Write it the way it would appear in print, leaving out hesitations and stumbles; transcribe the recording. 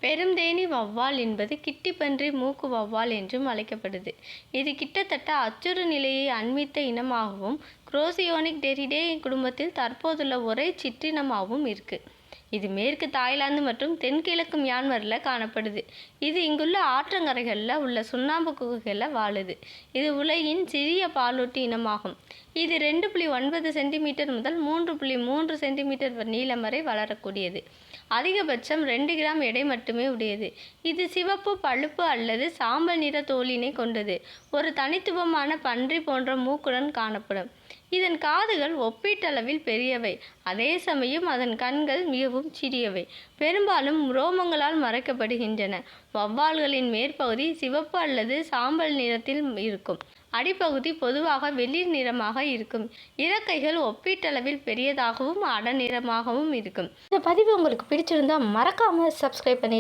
பெருந்தேனி வௌவால் என்பது கிட்டிப்பன்றி மூக்கு வௌவால் என்றும் அழைக்கப்படுது. இது கிட்டத்தட்ட அச்சுறு நிலையை அண்மித்த இனமாகவும் குரோசியோனிக்டெரிடே குடும்பத்தில் தற்போதுள்ள ஒரே சிற்றினமாகவும் இருக்கு. இது மேற்கு தாய்லாந்து மற்றும் தென்கிழக்கு மியான்மரில் காணப்படுது. இது இங்குள்ள ஆற்றங்கரைகளில் உள்ள சுண்ணாம்பு குகைகளில் வாழுது. இது உலகின் சிறிய பாலூட்டி இனமாகும். இது 2.9 சென்டிமீட்டர் முதல் 3.3 சென்டிமீட்டர் நீளம் வரை வளரக்கூடியது. அதிகபட்சம் 2 கிராம் எடை மட்டுமே உடையது. இது சிவப்பு, பழுப்பு அல்லது சாம்பல் நிற தோலினை கொண்டது. ஒரு தனித்துவமான பன்றி போன்ற மூக்குடன் காணப்படும். இதன் காதுகள் ஒப்பீட்டளவில் பெரியவை. அதே சமயம் அதன் கண்கள் மிகவும் சிறியவை, பெரும்பாலும் ரோமங்களால் மறைக்கப்படுகின்றன. வௌவால்களின் மேற்பகுதி சிவப்பு அல்லது சாம்பல் நிறத்தில் இருக்கும். அடிப்பகுதி பொதுவாக வெளிர் நிறமாக இருக்கும். இறக்கைகள் ஒப்பீட்டளவில் பெரியதாகவும் அடர் நிறமாகவும் இருக்கும். இந்த பதிவு உங்களுக்கு பிடிச்சிருந்தா மறக்காம சப்ஸ்கிரைப் பண்ணி